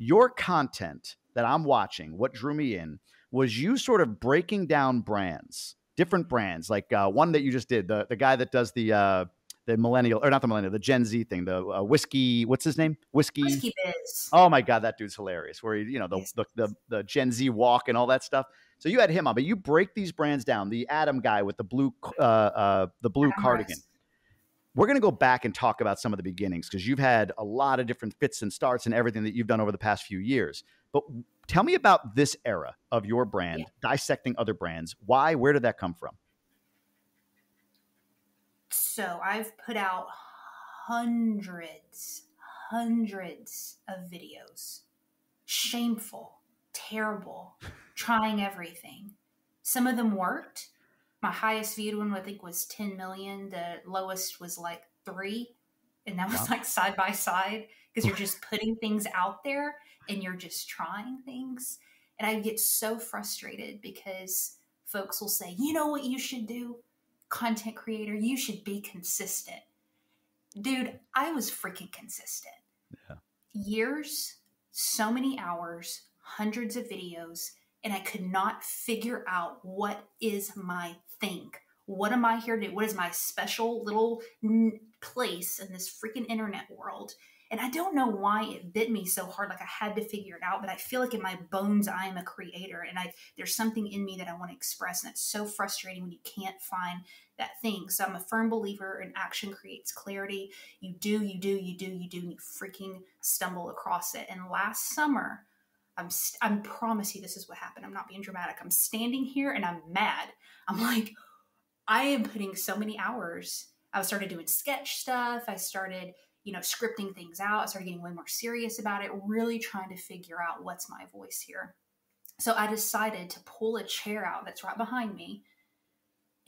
Your content that I'm watching, what drew me in was you sort of breaking down brands, different brands, like one that you just did, the guy that does the millennial, or not the millennial, the Gen Z thing, the whiskey, what's his name? Whiskey Biz. Oh my God, that dude's hilarious. Where he, Yes. the Gen Z walk and all that stuff. So you had him on, but you break these brands down. The Adam guy with the blue cardigan. Morris. We're going to go back and talk about some of the beginnings because you've had a lot of different fits and starts and everything that you've done over the past few years. But tell me about this era of your brand, dissecting other brands. Why? Where did that come from? So I've put out hundreds of videos. Shameful, terrible, trying everything. Some of them worked. My highest viewed one, I think, was 10 million. The lowest was like 3. And that was like side by side because you're just putting things out there and you're just trying things. And I get so frustrated because folks will say, you know what you should do? Content creator, you should be consistent. Dude, I was freaking consistent. Yeah. Years, so many hours, hundreds of videos, and I could not figure out what is my thing. What am I here to do? What is my special little place in this freaking internet world? And I don't know why it bit me so hard, like I had to figure it out, but I feel like in my bones, I am a creator and there's something in me that I want to express. And it's so frustrating when you can't find that thing. So I'm a firm believer in action creates clarity. You do, and you freaking stumble across it. And last summer, I promise you this is what happened. I'm not being dramatic. I'm standing here and I'm mad. I'm like, I am putting so many hours. I started doing sketch stuff. I started scripting things out. I started getting way more serious about it, really trying to figure out what's my voice here. So I decided to pull a chair out that's right behind me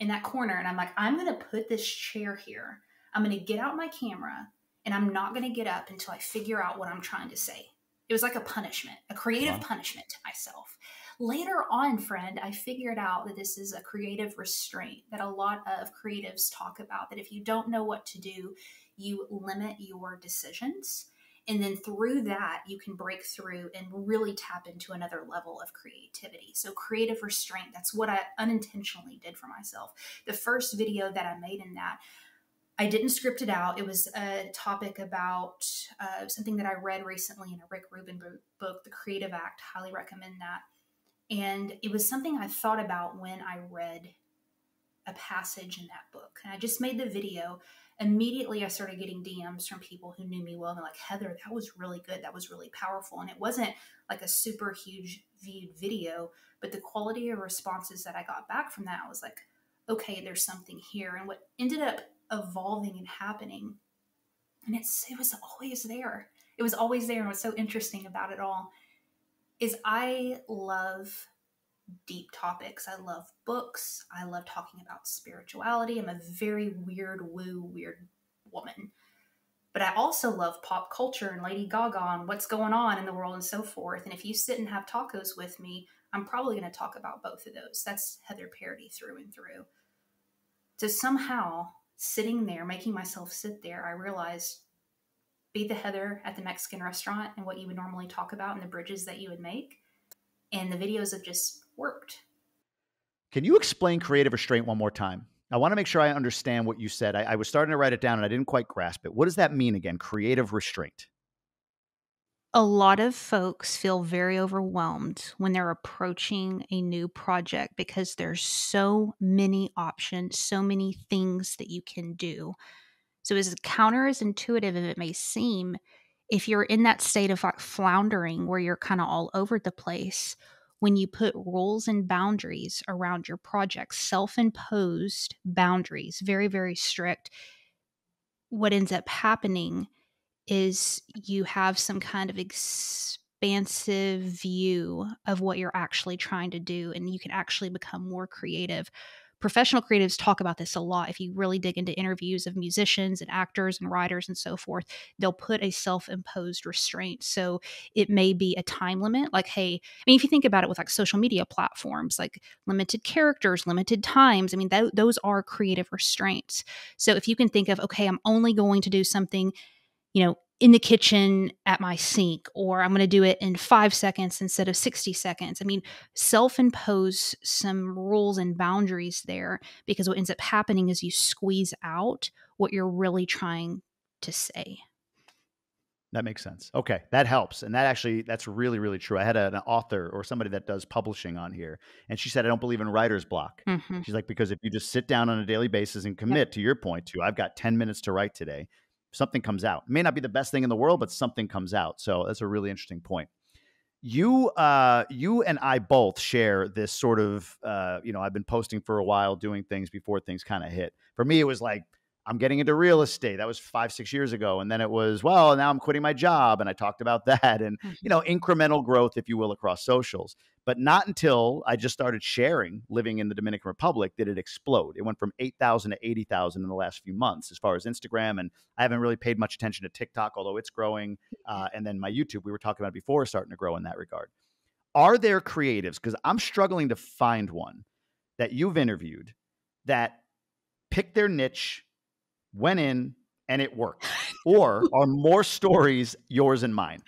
in that corner. And I'm like, I'm going to put this chair here. I'm going to get out my camera and I'm not going to get up until I figure out what I'm trying to say. It was like a punishment, a creative punishment to myself. Later on, friend, I figured out that this is a creative restraint that a lot of creatives talk about, that if you don't know what to do, you limit your decisions. And then through that, you can break through and really tap into another level of creativity. So creative restraint, that's what I unintentionally did for myself. The first video that I made in that, I didn't script it out. It was a topic about something that I read recently in a Rick Rubin book, The Creative Act. Highly recommend that. And it was something I thought about when I read a passage in that book. And I just made the video. Immediately, I started getting DMs from people who knew me well. And they're like, Heather, that was really good. That was really powerful. And it wasn't like a super huge viewed video, but the quality of responses that I got back from that, I was like, okay, there's something here. And what ended up evolving and happening, and it was always there. It was always there. And what's so interesting about it all is I love deep topics. I love books. I love talking about spirituality. I'm a very weird woman. But I also love pop culture and Lady Gaga and what's going on in the world and so forth. And if you sit and have tacos with me, I'm probably going to talk about both of those. That's Heather Parady through and through. So somehow, sitting there, making myself sit there, I realized be the Heather at the Mexican restaurant and what you would normally talk about and the bridges that you would make. And the videos have just worked. Can you explain creative restraint one more time? I want to make sure I understand what you said. I was starting to write it down and I didn't quite grasp it. What does that mean again? Creative restraint. A lot of folks feel very overwhelmed when they're approaching a new project because there's so many options, so many things that you can do. So as counterintuitive as it may seem, if you're in that state of like floundering where you're kind of all over the place, when you put rules and boundaries around your project, self-imposed boundaries, very, very strict, what ends up happening is you have some kind of expansive view of what you're actually trying to do, and you can actually become more creative. Professional creatives talk about this a lot. If you really dig into interviews of musicians and actors and writers and so forth, they'll put a self-imposed restraint. So it may be a time limit. Like, hey, I mean, if you think about it with like social media platforms, like limited characters, limited times, I mean, those are creative restraints. So if you can think of, okay, I'm only going to do something, in the kitchen at my sink, or I'm going to do it in 5 seconds instead of 60 seconds. I mean, self-impose some rules and boundaries there, because what ends up happening is you squeeze out what you're really trying to say. That makes sense. Okay, that helps. And that's really, really true. I had an author or somebody that does publishing on here, and she said, I don't believe in writer's block. Mm-hmm. She's like, because if you just sit down on a daily basis and commit to your point to, I've got 10 minutes to write today, something comes out. It may not be the best thing in the world, but something comes out. So that's a really interesting point. You and I both share this sort of, I've been posting for a while, doing things before things kind of hit. For me, it was like, I'm getting into real estate. That was 5-6 years ago. And then it was, well, now I'm quitting my job. And I talked about that and, incremental growth, if you will, across socials. But not until I just started sharing living in the Dominican Republic did it explode. It went from 8,000 to 80,000 in the last few months as far as Instagram. And I haven't really paid much attention to TikTok, although it's growing. And then my YouTube, we were talking about before, starting to grow in that regard. Are there creatives? Because I'm struggling to find one that you've interviewed that picked their niche, went in, and it worked. Or are more stories yours and mine?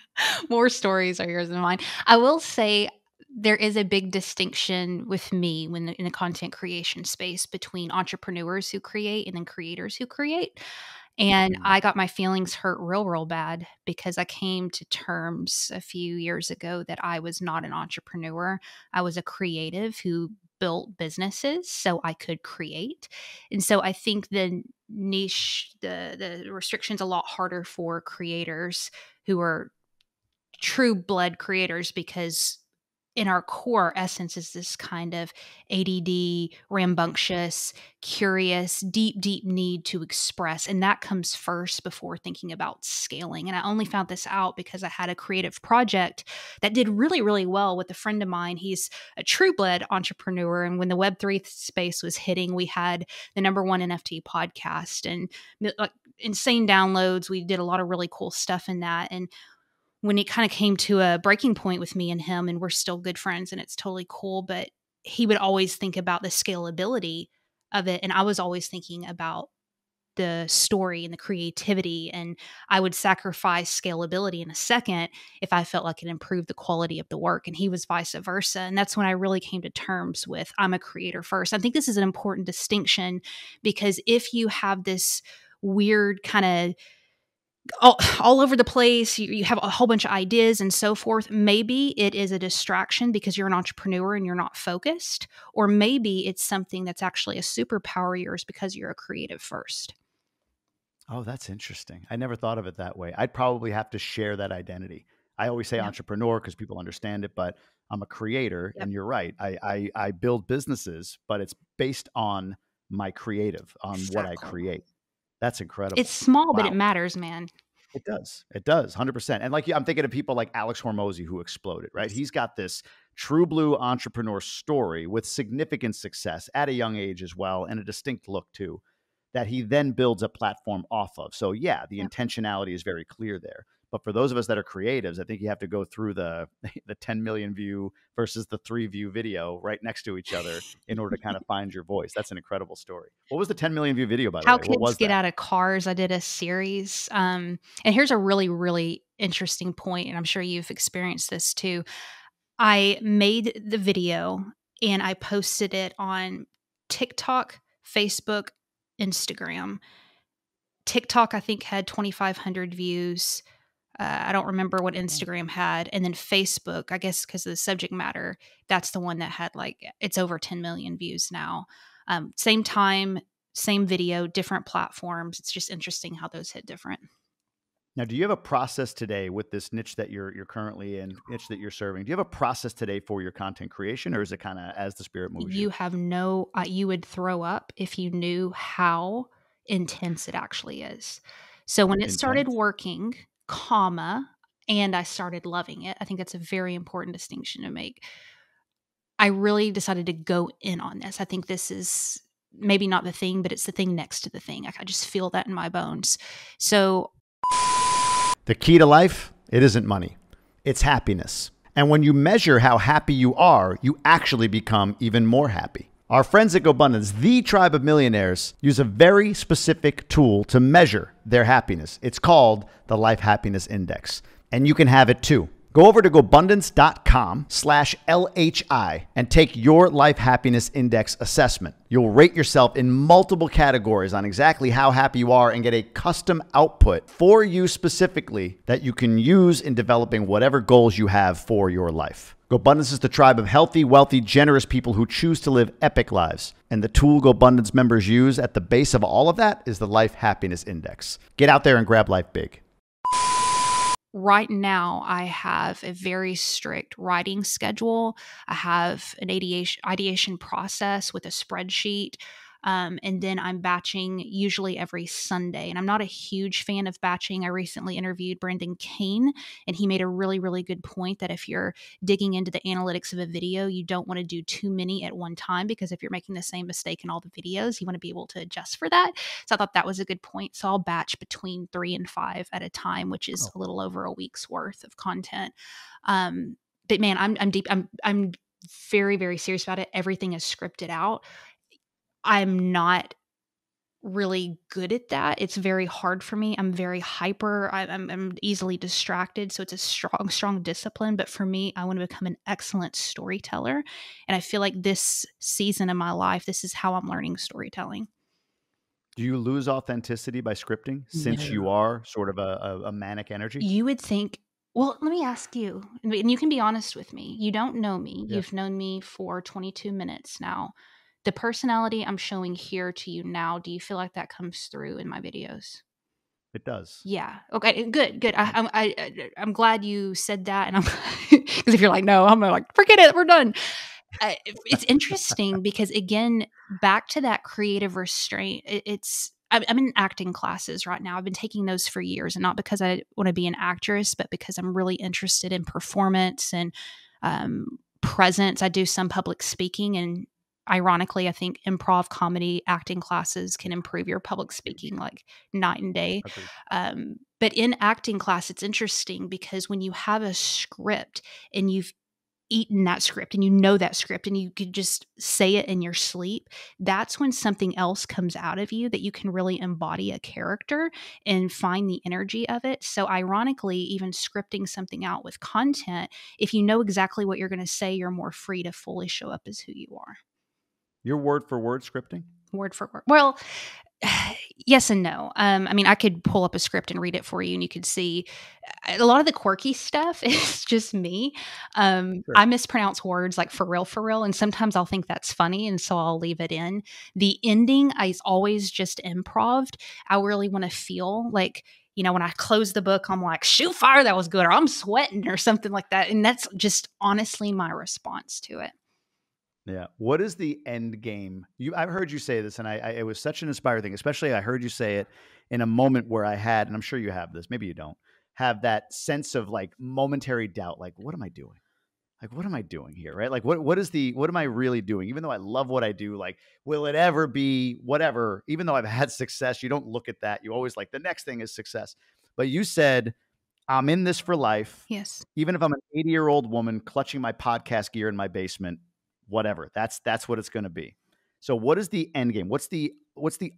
More stories are yours and mine. I will say there is a big distinction with me in the content creation space between entrepreneurs who create and then creators who create. And I got my feelings hurt real bad because I came to terms a few years ago that I was not an entrepreneur. I was a creative who built businesses so I could create. And so I think the niche, the restrictions a lot harder for creators who are true blood creators, because in our core essence is this kind of ADD, rambunctious, curious, deep need to express. And that comes first before thinking about scaling. And I only found this out because I had a creative project that did really well with a friend of mine. He's a true blood entrepreneur. And when the Web3 space was hitting, we had the #1 NFT podcast and insane downloads. We did a lot of really cool stuff in that. And when it kind of came to a breaking point with me and him, and we're still good friends and it's totally cool, but he would always think about the scalability of it. And I was always thinking about the story and the creativity, and I would sacrifice scalability in a second if I felt like it improved the quality of the work. And he was vice versa. And that's when I really came to terms with, I'm a creator first. I think this is an important distinction, because if you have this weird kind of all over the place, you have a whole bunch of ideas and so forth, maybe it is a distraction because you're an entrepreneur and you're not focused, or maybe it's something that's actually a superpower of yours because you're a creative first. Oh, that's interesting. I never thought of it that way. I'd probably have to share that identity. I always say entrepreneur because people understand it, but I'm a creator. And you're right. I build businesses, but it's based on my creative, on what I create. That's incredible. It's small, but it matters, man. It does. It does. 100%. And I'm thinking of people like Alex Hormozy, who exploded, right? He's got this true blue entrepreneur story with significant success at a young age as well, and a distinct look too, that he then builds a platform off of. So the intentionality is very clear there. But for those of us that are creatives, I think you have to go through the 10 million view versus the 3 view video right next to each other in order to kind of find your voice. That's an incredible story. What was the 10 million view video, by the way? How kids get out of cars. I did a series. And here's a really interesting point, and I'm sure you've experienced this too. I made the video and I posted it on TikTok, Facebook, Instagram. TikTok, I think, had 2,500 views. I don't remember what Instagram had. And then Facebook, I guess because of the subject matter, that's the one that had it's over 10 million views now. Same time, same video, different platforms. It's just interesting how those hit different. Now, do you have a process today with this niche that you're currently in, niche that you're serving? Do you have a process today for your content creation, or is it kind of as the spirit moves you? You have you would throw up if you knew how intense it actually is. So when it started working, and I started loving it, I think that's a very important distinction to make. I really decided to go in on this. I think this is maybe not the thing, but it's the thing next to the thing. I just feel that in my bones. So the key to life, it isn't money, it's happiness. And when you measure how happy you are, you actually become even more happy. Our friends at GoBundance, the Tribe of Millionaires, use a very specific tool to measure their happiness. It's called the Life Happiness Index, and you can have it too. Go over to GoBundance.com/LHI and take your Life Happiness Index assessment. You'll rate yourself in multiple categories on exactly how happy you are and get a custom output for you specifically that you can use in developing whatever goals you have for your life. GoBundance is the tribe of healthy, wealthy, generous people who choose to live epic lives. And the tool GoBundance members use at the base of all of that is the Life Happiness Index. Get out there and grab life big. Right now, I have a very strict writing schedule. I have an ideation process with a spreadsheet. And then I'm batching usually every Sunday. And I'm not a huge fan of batching. I recently interviewed Brendan Kane, and he made a really, really good point that if you're digging into the analytics of a video, you don't want to do too many at one time, because if you're making the same mistake in all the videos, you want to be able to adjust for that. So I thought that was a good point. So I'll batch between 3 and 5 at a time, which is a little over a week's worth of content. But man, I'm deep. I'm very, very serious about it. Everything is scripted out. I'm not really good at that. It's very hard for me. I'm very hyper. I'm easily distracted. So it's a strong discipline. But for me, I want to become an excellent storyteller. And I feel like this season of my life, this is how I'm learning storytelling. Do you lose authenticity by scripting since you are sort of a manic energy? You would think, well, let me ask you, and you can be honest with me. You don't know me. Yeah. You've known me for 22 minutes now. The personality I'm showing here to you now, do you feel like that comes through in my videos? It does. Yeah. Okay. Good. I'm glad you said that, and I'm because if you're like, no, I'm like, forget it, we're done. It's interesting because, again, back to that creative restraint. I'm in acting classes right now. I've been taking those for years, and not because I want to be an actress, but because I'm really interested in performance and presence. I do some public speaking, and ironically, I think improv, comedy, acting classes can improve your public speaking like night and day. But in acting class, it's interesting because when you have a script and you've eaten that script and you know that script and you could just say it in your sleep, that's when something else comes out of you that you can really embody a character and find the energy of it. So ironically, even scripting something out with content, if you know exactly what you're going to say, you're more free to fully show up as who you are. Your word for word scripting? Word for word. Well, yes and no. I mean, I could pull up a script and read it for you, and you could see a lot of the quirky stuff is just me. Sure. I mispronounce words like for real, and sometimes I'll think that's funny, and so I'll leave it in. The ending is always just improv. I really want to feel like, when I close the book, I'm like, shoot fire, that was good, or I'm sweating or something like that. And that's just honestly my response to it. Yeah. What is the end game? I've heard you say this, and it was such an inspiring thing, especially I heard you say it in a moment where I had, and I'm sure you have this, maybe you don't, have that sense of like momentary doubt. Like, what am I doing? Like, what am I doing here? Right? Like, what am I really doing? Even though I love what I do, like, will it ever be whatever? Even though I've had success, you don't look at that. You always like the next thing is success. But you said, I'm in this for life. Yes. Even if I'm an 80-year-old woman clutching my podcast gear in my basement, whatever. That's what it's going to be. So what is the end game? What's the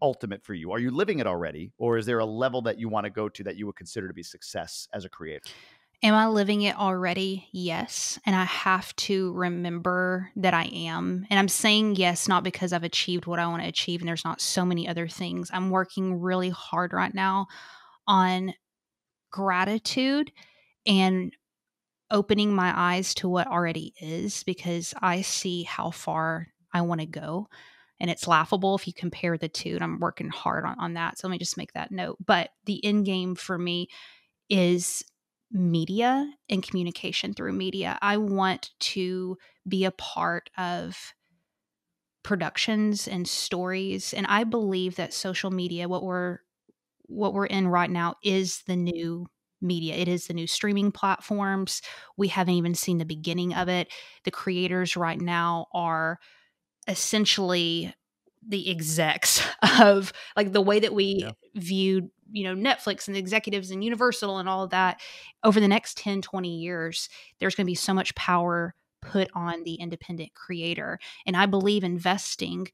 ultimate for you? Are you living it already? Or is there a level that you want to go to that you would consider to be success as a creator? Am I living it already? Yes. And I have to remember that I am. And I'm saying yes, not because I've achieved what I want to achieve and there's not so many other things. I'm working really hard right now on gratitude and opening my eyes to what already is, because I see how far I want to go. And it's laughable if you compare the two. And I'm working hard on that. So let me just make that note. But the end game for me is media and communication through media. I want to be a part of productions and stories. And I believe that social media, what we're in right now, is the new media. It is the new streaming platforms. We haven't even seen the beginning of it. The creators right now are essentially the execs of like the way that we viewed, Netflix and the executives and Universal and all of that. Over the next 10, 20 years, there's going to be so much power put on the independent creator. And I believe investing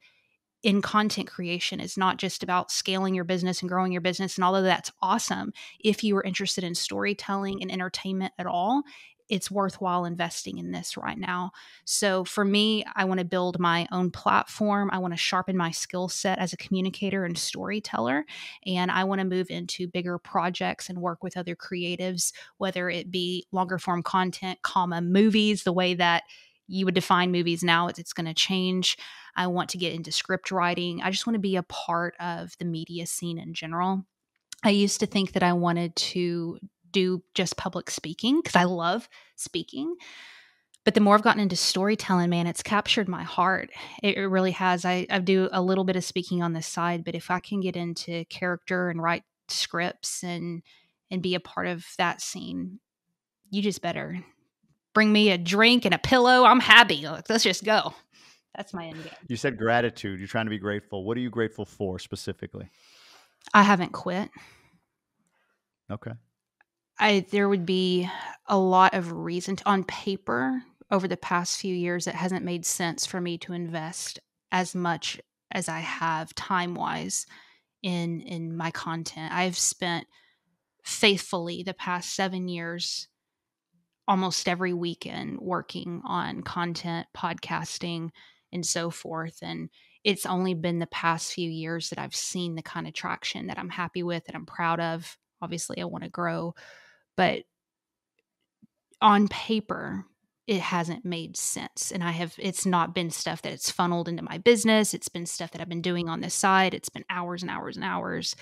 in content creation is not just about scaling your business and growing your business. And although that's awesome, if you are interested in storytelling and entertainment at all, it's worthwhile investing in this right now. So for me, I want to build my own platform. I want to sharpen my skill set as a communicator and storyteller. And I want to move into bigger projects and work with other creatives, whether it be longer form content, movies, the way that you would define movies now, it's going to change. I want to get into script writing. I just want to be a part of the media scene in general. I used to think that I wanted to do just public speaking because I love speaking. But the more I've gotten into storytelling, man, it's captured my heart. It really has. I do a little bit of speaking on the side, but if I can get into character and write scripts and be a part of that scene, you just better bring me a drink and a pillow. I'm happy. Let's just go. That's my end game. You said gratitude. You're trying to be grateful. What are you grateful for specifically? I haven't quit. Okay. There would be a lot of reason on paper over the past few years. It hasn't made sense for me to invest as much as I have time-wise in my content. I've spent faithfully the past 7 years almost every weekend working on content, podcasting, and so forth. And it's only been the past few years that I've seen the kind of traction that I'm happy with, that I'm proud of. Obviously, I want to grow, but on paper, it hasn't made sense. And it's not been stuff that it's funneled into my business. It's been stuff that I've been doing on the side. It's been hours and hours and hours.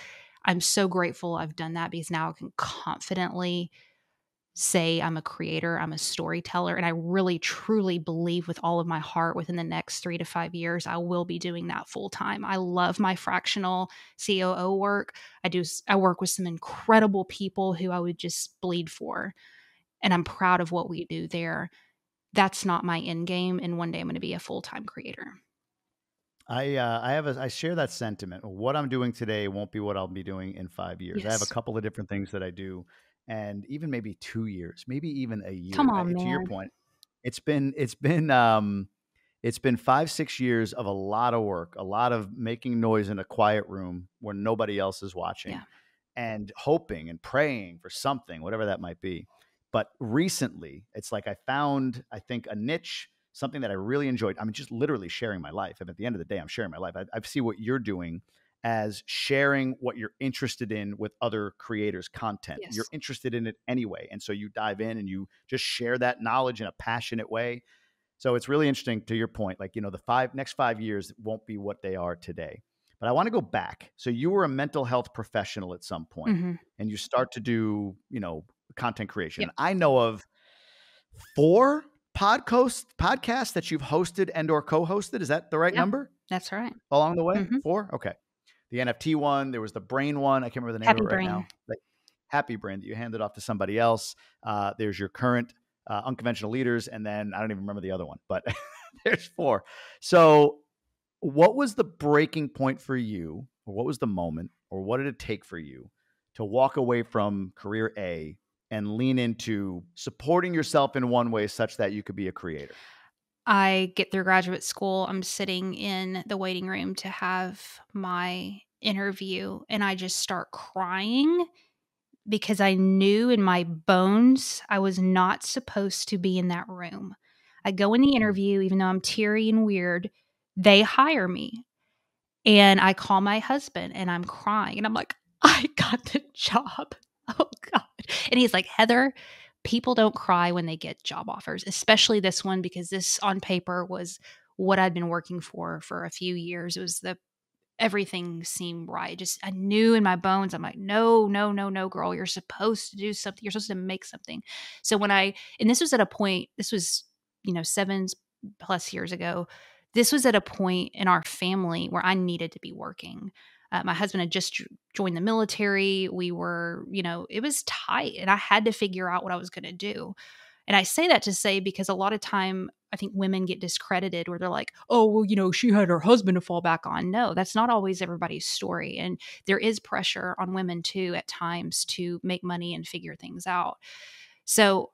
I'm so grateful I've done that because now I can confidently say I'm a creator, I'm a storyteller, and I really truly believe with all of my heart within the next 3 to 5 years, I will be doing that full time. I love my fractional COO work. I work with some incredible people who I would just bleed for, and I'm proud of what we do there. That's not my end game, and one day I'm going to be a full-time creator. I share that sentiment. What I'm doing today won't be what I'll be doing in 5 years. Yes. I have a couple of different things that I do, and even maybe 2 years, maybe even a year. Come on, To man. your point, it's been 5-6 years of a lot of work, a lot of making noise in a quiet room where nobody else is watching, Yeah. and hoping and praying for something, whatever that might be. But recently, it's like I found, I think, a niche, something that I really enjoyed. I mean, just literally sharing my life. And at the end of the day, I'm sharing my life. I see what you're doing as sharing what you're interested in with other creators' content. Yes. You're interested in it anyway. And so you dive in and you just share that knowledge in a passionate way. So it's really interesting to your point, like, the next 5 years won't be what they are today. But I want to go back. So you were a mental health professional at some point, Mm-hmm. and you start to do, content creation. Yep. I know of 4 podcasts that you've hosted and or co-hosted. Is that the right number? That's right. Along the way? Mm-hmm. 4? Okay. The NFT one, there was the brain one. I can't remember the name Happy of it right Brain. now. Like Happy Brain that you handed off to somebody else. There's your current Unconventional Leaders, and then I don't even remember the other one, but there's 4. So what was the breaking point for you, or what was the moment, or what did it take for you to walk away from career A and lean into supporting yourself in one way such that you could be a creator? I get through graduate school. I'm sitting in the waiting room to have my interview, and I just start crying because I knew in my bones I was not supposed to be in that room. I go in the interview, even though I'm teary and weird, they hire me. And I call my husband and I'm crying and I'm like, I got the job. Oh God. And he's like, Heather, people don't cry when they get job offers, especially this one, because this on paper was what I'd been working for a few years. It was everything seemed right. Just, I knew in my bones, I'm like, no, girl, you're supposed to do something. You're supposed to make something. So and this was at a point, this was, 7+ years ago. This was at a point in our family where I needed to be working. My husband had just joined the military. We were, it was tight and I had to figure out what I was going to do. And I say that to say, because a lot of time I think women get discredited where they're like, oh, well, she had her husband to fall back on. No, that's not always everybody's story. And there is pressure on women too at times to make money and figure things out. So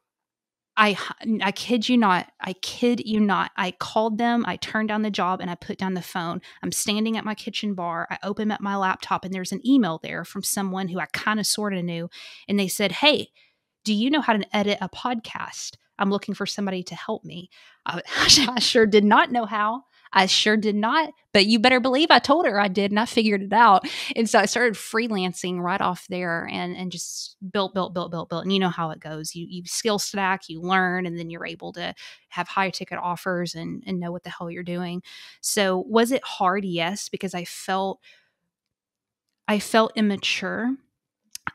I kid you not. I kid you not. I called them. I turned down the job and I put down the phone. I'm standing at my kitchen bar. I open up my laptop and there's an email there from someone who I kind of sort of knew. And they said, "Hey, do you know how to edit a podcast? I'm looking for somebody to help me." I sure did not know how. I sure did not, but you better believe I told her I did and I figured it out. And so I started freelancing right off there and just built. And you know how it goes. You skill stack, you learn, and then you're able to have high ticket offers and know what the hell you're doing. So was it hard? Yes, because I felt immature.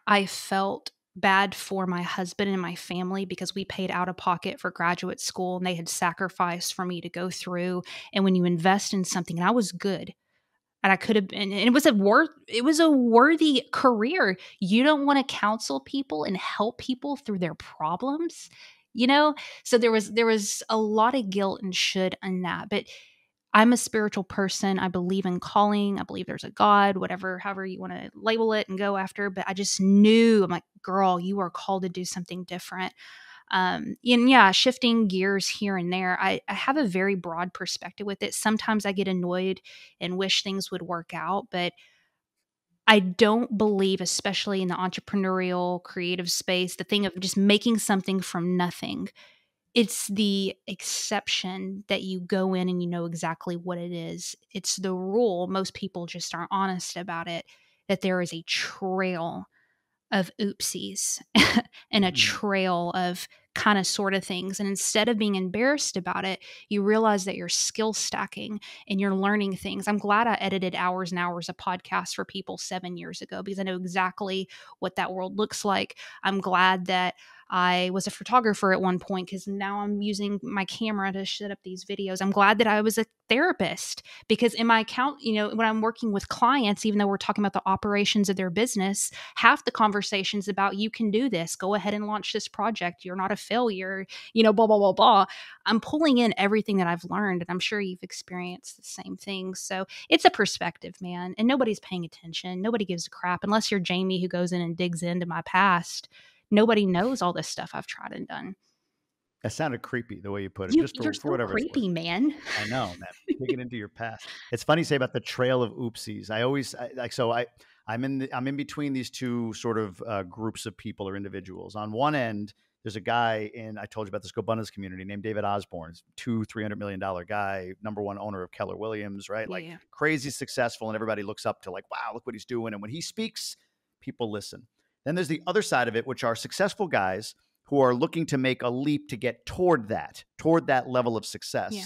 I felt bad for my husband and my family because we paid out of pocket for graduate school and they had sacrificed for me to go through. And when you invest in something, and I was good, and I could have been, and it was a worthy career. You don't want to counsel people and help people through their problems, you know? So there was a lot of guilt and should in that. But I'm a spiritual person. I believe in calling. I believe there's a God, whatever, however you want to label it and go after. But I just knew, I'm like, girl, you are called to do something different. And yeah, shifting gears here and there. I have a very broad perspective with it. Sometimes I get annoyed and wish things would work out, but I don't believe, especially in the entrepreneurial creative space, the thing of just making something from nothing. It's the exception that you go in and you know exactly what it is. It's the rule. Most people just aren't honest about it, that there is a trail of oopsies and a trail of kind of sort of things. And instead of being embarrassed about it, you realize that you're skill stacking and you're learning things. I'm glad I edited hours and hours of podcasts for people 7 years ago because I know exactly what that world looks like. I'm glad that I was a photographer at one point because now I'm using my camera to set up these videos. I'm glad that I was a therapist because in my account, when I'm working with clients, even though we're talking about the operations of their business, half the conversations about you can do this, go ahead and launch this project, you're not a failure, blah, blah, blah, blah. I'm pulling in everything that I've learned, and I'm sure you've experienced the same thing. So it's a perspective, man, and nobody's paying attention. Nobody gives a crap unless you're Jamie who goes in and digs into my past. Nobody knows all this stuff I've tried and done. That sounded creepy the way you put it. You're for so whatever creepy, man. I know, man. Digging into your past. It's funny you say about the trail of oopsies. I'm in between these two sort of groups of people or individuals. On one end, there's a guy I told you about this GoBundance community named David Osborne. He's $300 million guy, number one owner of Keller Williams, right? Like crazy successful, and everybody looks up to like, wow, look what he's doing. And when he speaks, people listen. Then there's the other side of it, which are successful guys who are looking to make a leap to get toward that level of success. Yeah.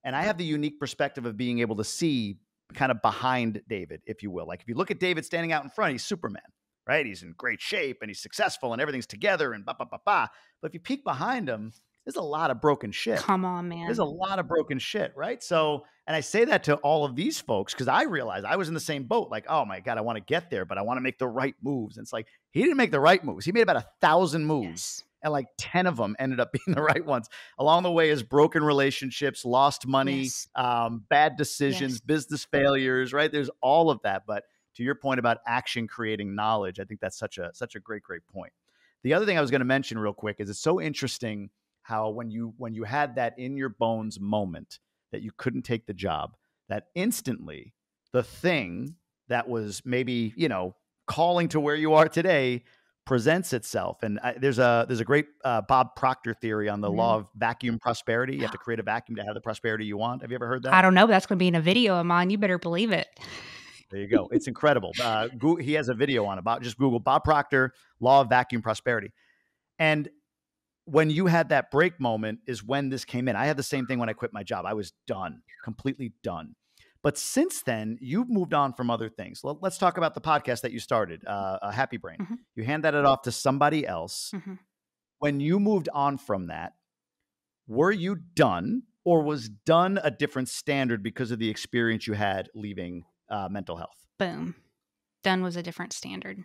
And I have the unique perspective of being able to see kind of behind David, if you will. Like if you look at David standing out in front, he's Superman, right? He's in great shape and he's successful and everything's together and But if you peek behind him, there's a lot of broken shit. Come on, man. There's a lot of broken shit, right? So, and I say that to all of these folks because I realized I was in the same boat. Like, oh my God, I want to get there, but I want to make the right moves. And it's like, he didn't make the right moves. He made about 1,000 moves. Yes. And like 10 of them ended up being the right ones. Along the way is broken relationships, lost money, bad decisions, business failures, right? There's all of that. But to your point about action creating knowledge, I think that's such a great point. The other thing I was going to mention real quick is it's so interesting how when you had that in your bones moment that you couldn't take the job, that instantly the thing that was maybe, calling to where you are today presents itself. And there's a great Bob Proctor theory on the law of vacuum prosperity. You have to create a vacuum to have the prosperity you want. Have you ever heard that? I don't know, but that's going to be in a video of mine. You better believe it. There you go. It's incredible. He has a video on it. Just Google Bob Proctor, law of vacuum prosperity. And when you had that break moment is when this came in. I had the same thing when I quit my job. I was done, completely done. But since then, you've moved on from other things. Let's talk about the podcast that you started, Happy Brain. Mm-hmm. You handed it off to somebody else. Mm-hmm. When you moved on from that, were you done, or was done a different standard because of the experience you had leaving mental health? Boom. Done was a different standard.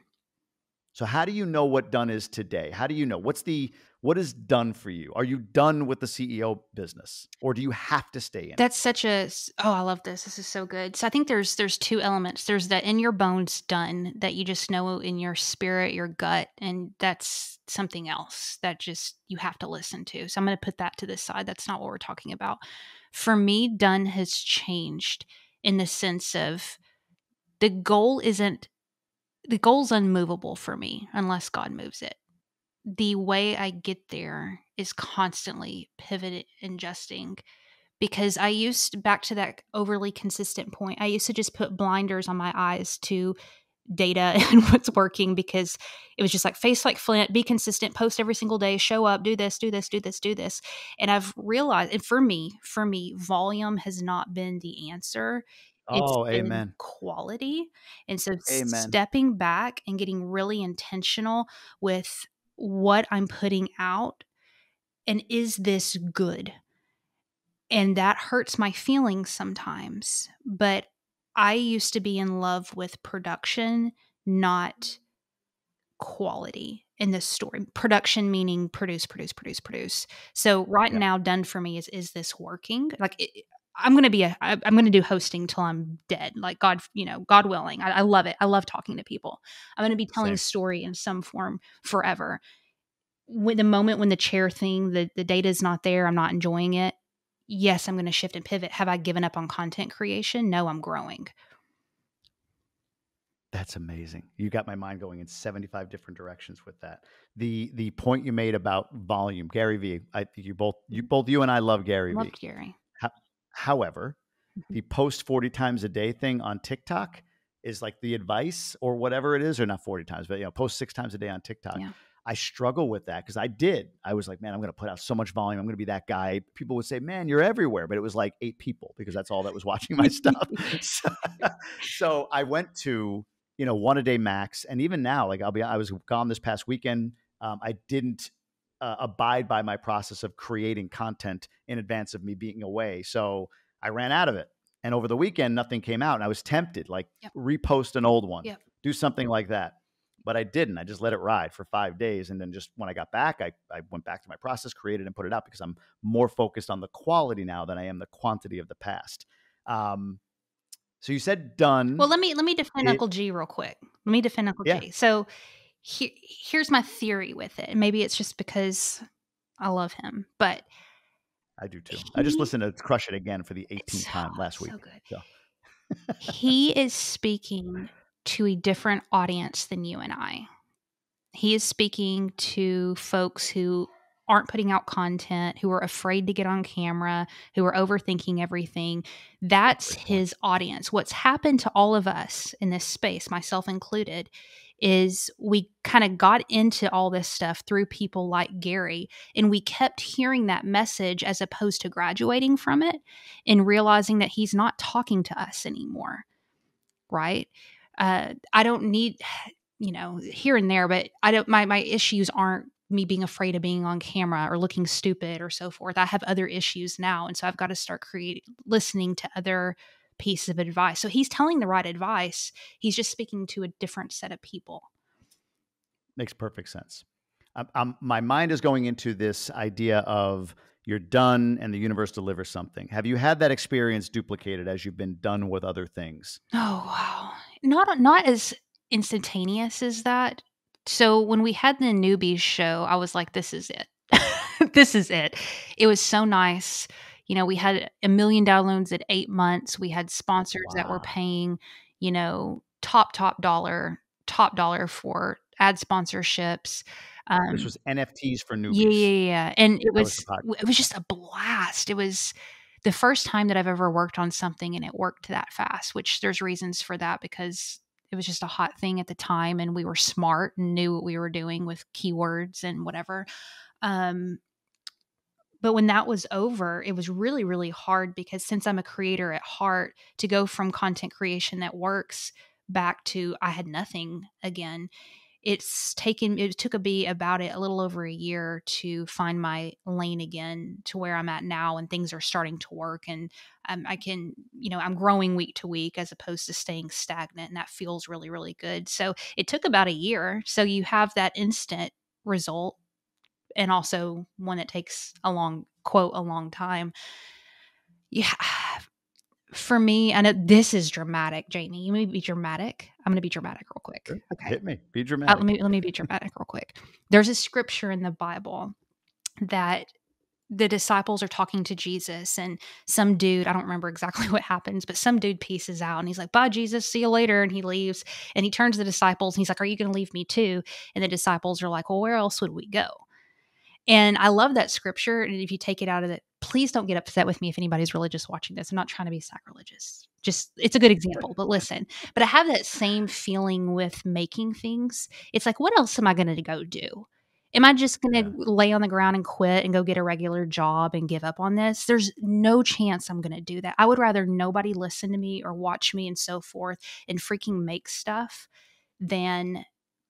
So how do you know what done is today? How do you know what is done for you? Are you done with the CEO business, or do you have to stay in it? That's such a I love this. This is so good. So I think there's two elements. There's the in your bones done that you just know in your spirit, your gut, and that's something else that just you have to listen to. So I'm going to put that to the side. That's not what we're talking about. For me, done has changed in the sense of the goal's unmovable for me unless God moves it. The way I get there is constantly pivoting and adjusting, because I back to that overly consistent point, I used to just put blinders on my eyes to data and what's working, because it was just like face like flint, be consistent, post every single day, show up, do this, do this, do this, do this. And I've realized, and for me, volume has not been the answer. It's Oh, been amen. quality. And so Amen. stepping back and getting really intentional with what I'm putting out, and is this good? And that hurts my feelings sometimes. But I used to be in love with production, not quality in this story. Production meaning produce, produce, produce, produce. So right Yeah. now, done for me is this working? Like I'm going to I'm going to do hosting till I'm dead. Like God, God willing. I love it. I love talking to people. I'm going to be telling Same. a story in some form forever. When the moment when the chair thing, the data is not there, I'm not enjoying it. Yes, I'm going to shift and pivot. Have I given up on content creation? No, I'm growing. That's amazing. You got my mind going in 75 different directions with that. The point you made about volume, Gary Vee. I think you and I love Gary Love Vee. Gary. However, the post 40 times a day thing on TikTok is like the advice or whatever it is, or not 40 times, but post 6 times a day on TikTok. Yeah. I struggle with that because I was like, man, I'm going to put out so much volume. I'm going to be that guy. People would say, man, you're everywhere. But it was like 8 people because that's all that was watching my stuff. So I went to, 1 a day max. And even now, like I was gone this past weekend. I didn't abide by my process of creating content in advance of me being away. So I ran out of it. And over the weekend, nothing came out. And I was tempted, like repost an old one, do something like that. But I didn't. I just let it ride for 5 days. And then just when I got back, I went back to my process, created and put it out because I'm more focused on the quality now than I am the quantity of the past. So you said done. Well, let me defend Uncle G real quick. Let me defend Uncle G. So here's my theory with it. And maybe it's just because I love him, but I do too. I just listened to Crush It Again for the 18th time last week. So good. So. He is speaking to a different audience than you and I. He is speaking to folks who aren't putting out content, who are afraid to get on camera, who are overthinking everything. That's his audience. What's happened to all of us in this space, myself included, is we kind of got into all this stuff through people like Gary, and we kept hearing that message as opposed to graduating from it and realizing that he's not talking to us anymore, right? I don't need, here and there, but I don't, my issues aren't me being afraid of being on camera or looking stupid or so forth. I have other issues now. And so I've got to start listening to other pieces of advice. So he's telling the right advice. He's just speaking to a different set of people. Makes perfect sense. My mind is going into this idea of you're done and the universe delivers something. Have you had that experience duplicated as you've been done with other things? Oh, wow. Not as instantaneous as that. So when we had the newbies show, I was like, this is it. This is it. It was so nice. We had 1 million downloads at 8 months. We had sponsors that were paying, top dollar for ad sponsorships. This was NFTs for newbies. Yeah. And it was just a blast. It was the first time that I've ever worked on something and it worked that fast, which there's reasons for that because it was just a hot thing at the time and we were smart and knew what we were doing with keywords and whatever. But when that was over, it was really, really hard because since I'm a creator at heart, to go from content creation that works back to I had nothing again, it took me about a little over a year to find my lane again to where I'm at now, and things are starting to work, and I can, I'm growing week to week as opposed to staying stagnant, and that feels really, really good. So it took about a year. So you have that instant result, and also one that takes a long time. Yeah. For me, and this is dramatic, Jamie. You may be dramatic. I'm going to be dramatic real quick. Sure. Okay. Hit me. Be dramatic. Let me be dramatic real quick. There's a scripture in the Bible that the disciples are talking to Jesus, and some dude, I don't remember exactly what happens, but some dude pieces out and he's like, "Bye, Jesus. See you later." And he leaves, and he turns to the disciples and he's like, "Are you going to leave me too?" And the disciples are like, "Well, where else would we go?" And I love that scripture. And if you take it out of it, please don't get upset with me if anybody's religious watching this. I'm not trying to be sacrilegious. Just, it's a good example, but listen. But I have that same feeling with making things. It's like, what else am I going to go do? Am I just going to lay on the ground and quit and go get a regular job and give up on this? There's no chance I'm going to do that. I would rather nobody listen to me or watch me and so forth and freaking make stuff than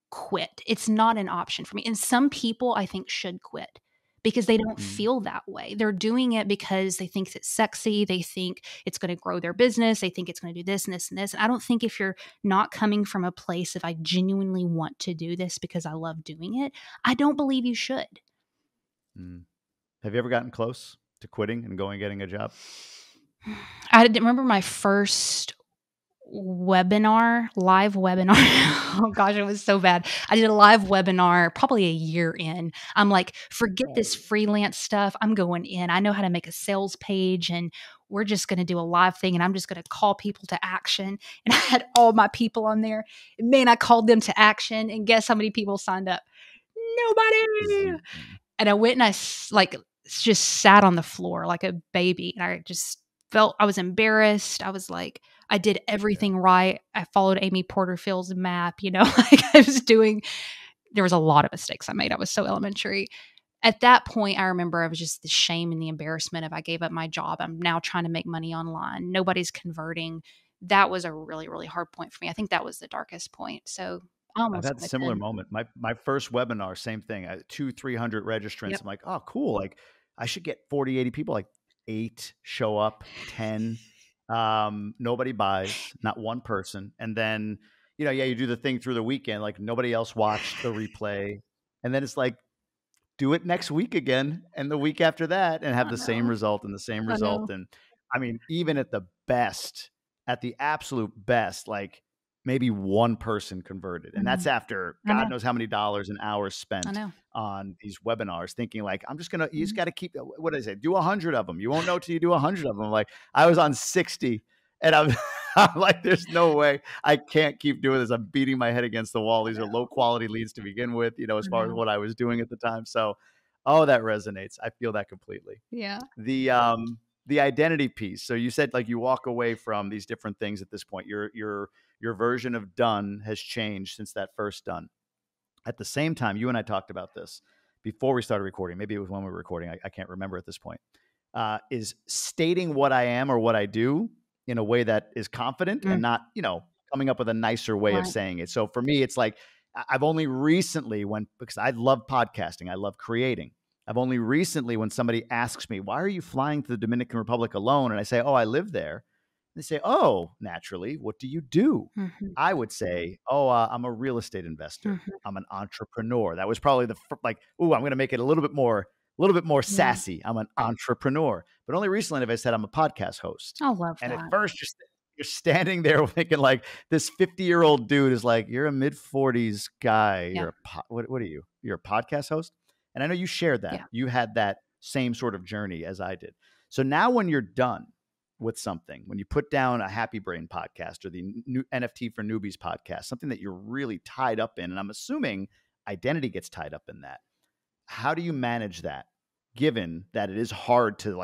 quit. It's not an option for me. And some people I think should quit because they don't feel that way. They're doing it because they think it's sexy. They think it's going to grow their business. They think it's going to do this and this and this. And I don't think if you're not coming from a place of I genuinely want to do this because I love doing it, I don't believe you should. Have you ever gotten close to quitting and going and getting a job? I remember my first live webinar. Oh gosh, it was so bad. I did a live webinar probably a year in. I'm like, forget this freelance stuff. I'm going in. I know how to make a sales page, and we're just going to do a live thing, and I'm just going to call people to action. And I had all my people on there. And man, I called them to action, and guess how many people signed up? Nobody. And I went and I just sat on the floor like a baby, and I just felt I was embarrassed. I was like, I did everything right. I followed Amy Porterfield's map, like there was a lot of mistakes I made. I was so elementary. At that point, I remember I was just the shame and the embarrassment of I gave up my job. I'm now trying to make money online. Nobody's converting. That was a really, really hard point for me. I think that was the darkest point. So I've had a similar moment. My first webinar, same thing. 200-300 registrants. Yep. I'm like, oh, cool. Like I should get 40, 80 people, like 8 show up, 10. Nobody buys, not one person. And then, you do the thing through the weekend, like nobody else watched the replay. And then it's like, do it next week again and the week after that and have the same result and the same result. And I mean, even at the absolute best, like maybe one person converted. And that's after God knows how many dollars and hours spent on these webinars, thinking like, you just got to keep, what did I say? Do 100 of them. You won't know till you do 100 of them. Like I was on 60 and I'm like, there's no way I can't keep doing this. I'm beating my head against the wall. These are low quality leads to begin with, as far as what I was doing at the time. So, that resonates. I feel that completely. Yeah. The identity piece. So you said like you walk away from these different things at this point. Your version of done has changed since that first done. At the same time, you and I talked about this before we started recording. Maybe it was when we were recording. I can't remember at this point. Is stating what I am or what I do in a way that is confident and not, coming up with a nicer way of saying it. So for me, it's like I've only recently because I love podcasting, I love creating. I've only recently, when somebody asks me, why are you flying to the Dominican Republic alone? And I say, oh, I live there. They say, oh, naturally, what do you do? I would say, I'm a real estate investor. I'm an entrepreneur. That was probably I'm going to make it a little bit more sassy. I'm an entrepreneur. But only recently have I said I'm a podcast host. I love that. And at first, you're standing there thinking like this 50-year-old dude is like, you're a mid-40s guy. Yeah. You're what are you? You're a podcast host? And I know you shared that. Yeah. You had that same sort of journey as I did. So now when you're done with something, when you put down a Happy Brain podcast or the new NFT for Newbies podcast, something that you're really tied up in, and I'm assuming identity gets tied up in that. How do you manage that, given that it is hard to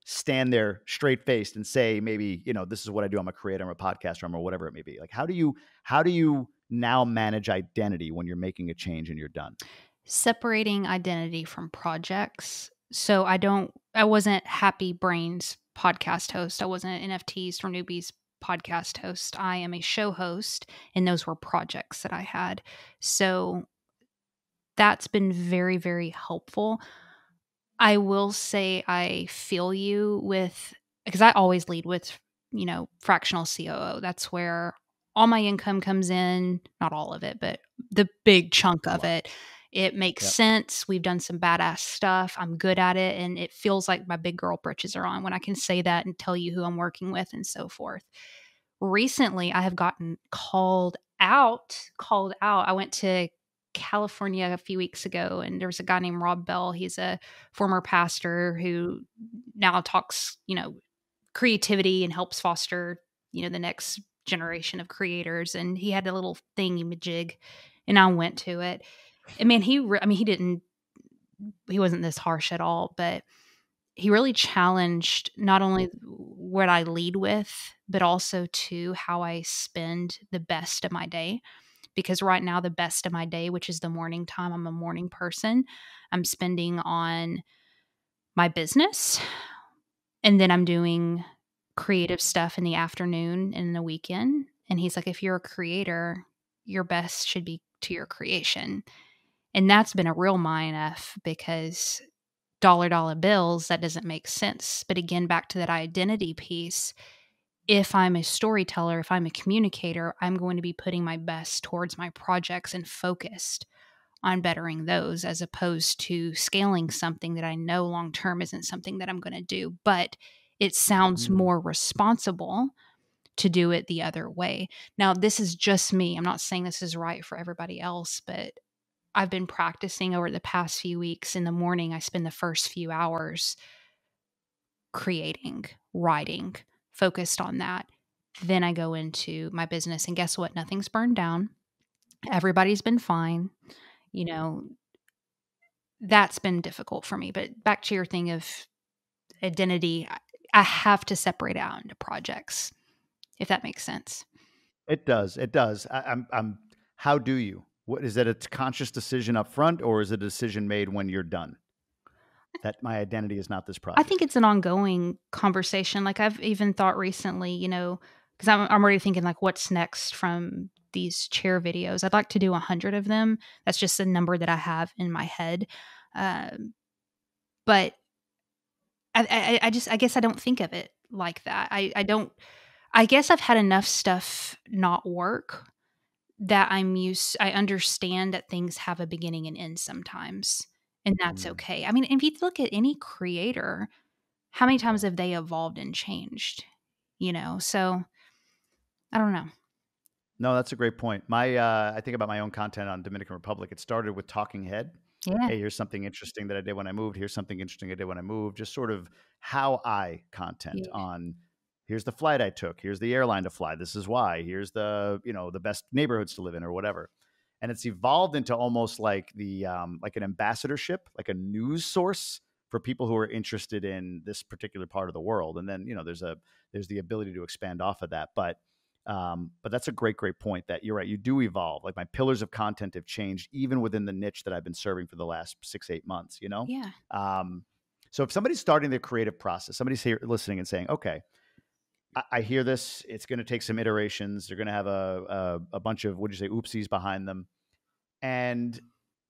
stand there straight faced and say, maybe, this is what I do. I'm a creator, I'm a podcaster, or whatever it may be. Like, how do you now manage identity when you're making a change and you're done? Separating identity from projects. So I wasn't Happy Brains podcast host. I wasn't NFTs for Newbies podcast host. I am a show host, and those were projects that I had. So that's been very, very helpful. I will say I feel you with, because I always lead with, fractional COO. That's where all my income comes in, not all of it, but the big chunk of it. It makes Yep. sense. We've done some badass stuff. I'm good at it. And it feels like my big girl britches are on when I can say that and tell you who I'm working with and so forth. Recently, I have gotten called out. I went to California a few weeks ago, and there was a guy named Rob Bell. He's a former pastor who now talks, creativity and helps foster, the next generation of creators. And he had a little thingy-majig, and I went to it. And man, he wasn't this harsh at all, but he really challenged not only what I lead with, but also to how I spend the best of my day. Because right now, the best of my day, which is the morning time, I'm a morning person, I'm spending on my business. And then I'm doing creative stuff in the afternoon and in the weekend. And he's like, if you're a creator, your best should be to your creation. And that's been a real mind-f, because dollar bills, that doesn't make sense. But again, back to that identity piece, if I'm a storyteller, if I'm a communicator, I'm going to be putting my best towards my projects and focused on bettering those, as opposed to scaling something that I know long-term isn't something that I'm going to do. But it sounds more responsible to do it the other way. Now, this is just me. I'm not saying this is right for everybody else, but I've been practicing over the past few weeks. In the morning, I spend the first few hours creating, writing, focused on that. Then I go into my business, and guess what? Nothing's burned down. Everybody's been fine. That's been difficult for me. But back to your thing of identity, I have to separate out into projects, if that makes sense. It does. It does. I'm. How do you? What is it? A conscious decision up front, or is it a decision made when you're done? That my identity is not this I project. think it's an ongoing conversation. Like, I've even thought recently, because I'm already thinking, like, what's next from these chair videos? I'd like to do 100 of them. That's just a number that I have in my head. But I guess I don't think of it like that. I don't. I guess I've had enough stuff not work that I understand that things have a beginning and end sometimes, and that's okay. I mean, if you look at any creator, how many times have they evolved and changed? So I don't know. No, that's a great point. I think about my own content on Dominican Republic. It started with talking head. Yeah. Hey, here's something interesting that I did when I moved. Here's something interesting I did when I moved. Just sort of how I content on. Here's the flight I took. Here's the airline to fly. This is why. Here's the the best neighborhoods to live in, or whatever. And it's evolved into almost like like an ambassadorship, like a news source for people who are interested in this particular part of the world. And then there's the ability to expand off of that. But that's a great point, that you're right. You do evolve. Like, my pillars of content have changed even within the niche that I've been serving for the last 6-8 months, Yeah. So if somebody's starting their creative process, somebody's here listening and saying, okay, I hear this, it's going to take some iterations. They're going to have a bunch of, oopsies behind them. And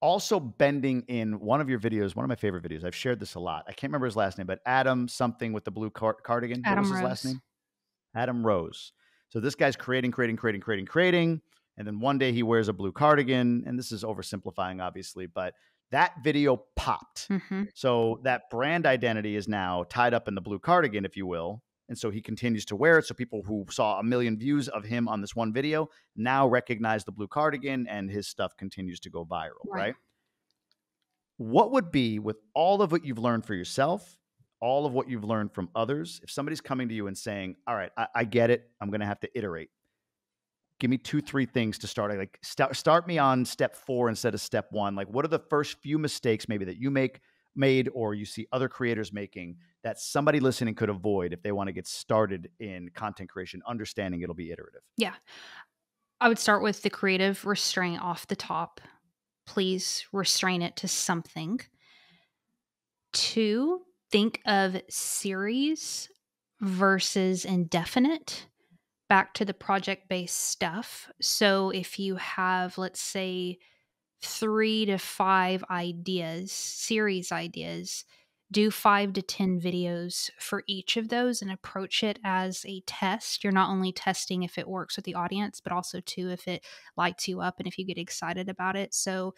also bending in one of your videos, one of my favorite videos. I've shared this a lot. I can't remember his last name, but Adam something with the blue cardigan. Adam what was his Rose. last name? Adam Rose. So this guy's creating. And then one day he wears a blue cardigan. And this is oversimplifying, obviously, but that video popped. Mm-hmm. So that brand identity is now tied up in the blue cardigan, if you will. And so he continues to wear it. So people who saw 1 million views of him on this one video now recognize the blue cardigan, and his stuff continues to go viral, right? What would be, with all of what you've learned for yourself, all of what you've learned from others, if somebody's coming to you and saying, all right, I get it, I'm going to have to iterate. Give me 2-3 things to start. Like, start me on step 4 instead of step 1. Like, what are the first few mistakes maybe that you made or you see other creators making that somebody listening could avoid if they want to get started in content creation, understanding it'll be iterative? Yeah. I would start with the creative restraint off the top. Please restrain it to something. 2, think of series versus indefinite. back to the project-based stuff. So if you have, let's say, 3 to 5 ideas, series ideas, do 5 to 10 videos for each of those and approach it as a test. You're not only testing if it works with the audience, but also too if it lights you up and if you get excited about it. So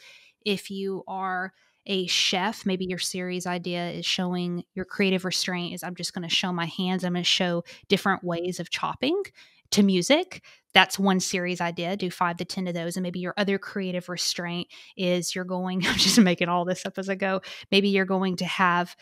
if you are a chef, maybe your series idea is showing your creative restraint is I'm just going to show my hands. I'm going to show different ways of chopping to music. That's one series idea. Do 5 to 10 of those. And maybe your other creative restraint is you're going, I'm just making all this up as I go. Maybe you're going to have,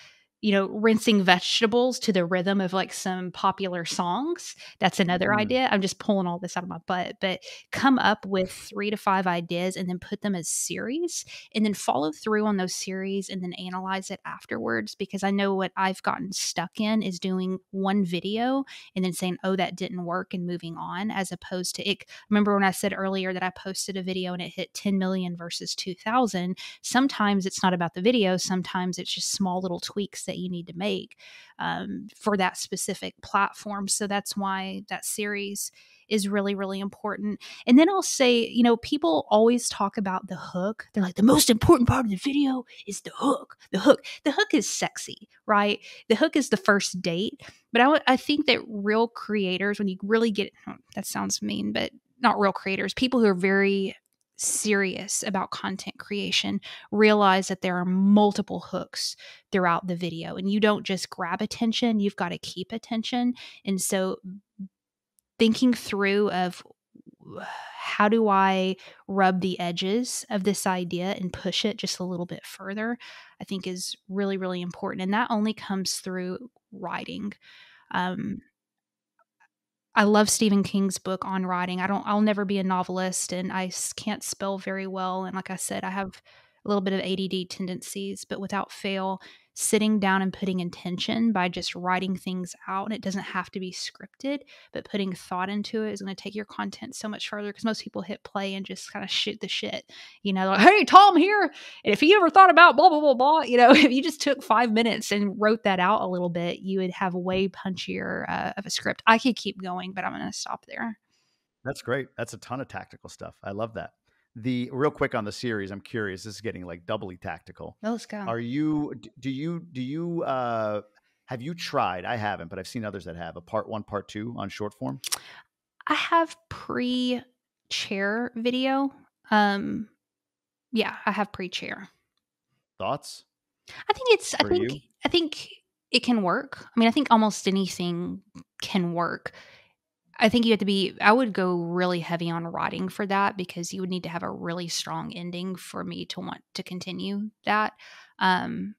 rinsing vegetables to the rhythm of like some popular songs. That's another idea. I'm just pulling all this out of my butt, but come up with 3 to 5 ideas and then put them as series and then follow through on those series and then analyze it afterwards. Because I know what I've gotten stuck in is doing one video and then saying, oh, that didn't work and moving on, as opposed to it. Remember when I said earlier that I posted a video and it hit 10 million versus 2,000? Sometimes it's not about the video. Sometimes it's just small little tweaks that you need to make for that specific platform. So that's why that series is really, really important. And then I'll say, people always talk about the hook. They're like, the most important part of the video is the hook. The hook is sexy, right? The hook is the first date. But I think that real creators, when you really get, that sounds mean, but not real creators, people who are very serious about content creation realize that there are multiple hooks throughout the video and you don't just grab attention, you've got to keep attention. And so thinking through of how do I rub the edges of this idea and push it just a little bit further, I think is really, really important. And that only comes through writing. I love Stephen King's book on writing. I'll never be a novelist and I can't spell very well. And like I said, I have a little bit of ADD tendencies, but without fail, sitting down and putting intention by just writing things out, and it doesn't have to be scripted, but putting thought into it is going to take your content so much further because most people hit play and just kind of shoot the shit, like, hey, Tom here. And if you ever thought about blah, blah, blah, blah, if you just took 5 minutes and wrote that out a little bit, you would have way punchier of a script. I could keep going, but I'm going to stop there. That's great. That's a ton of tactical stuff. I love that. The real quick on the series, I'm curious, this is getting like doubly tactical. Well, let's go. Have you tried? I haven't, but I've seen others that have a part 1, part 2 on short form. I have pre-chair video. Yeah, I have pre-chair. Thoughts? I think it can work. I mean, I think almost anything can work. I think I would go really heavy on writing for that because you would need to have a really strong ending for me to want to continue that. I'm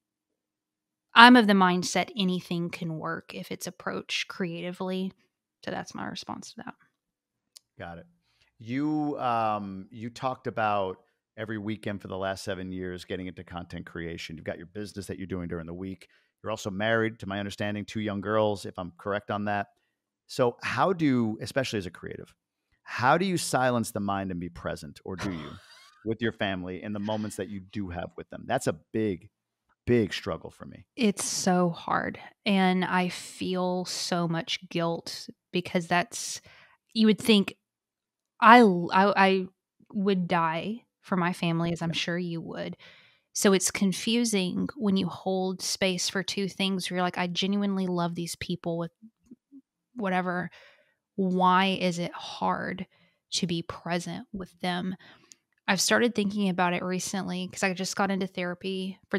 of the mindset anything can work if it's approached creatively. So that's my response to that. Got it. You talked about every weekend for the last 7 years getting into content creation. You've got your business that you're doing during the week. You're also married, to my understanding, 2 young girls, if I'm correct on that. So especially as a creative, how do you silence the mind and be present, or do you, with your family in the moments that you do have with them? That's a big, big struggle for me. It's so hard. And I feel so much guilt because you would think I would die for my family, as I'm sure you would. So it's confusing when you hold space for 2 things where you're like, I genuinely love these people with whatever. Why is it hard to be present with them? I've started thinking about it recently because I just got into therapy for the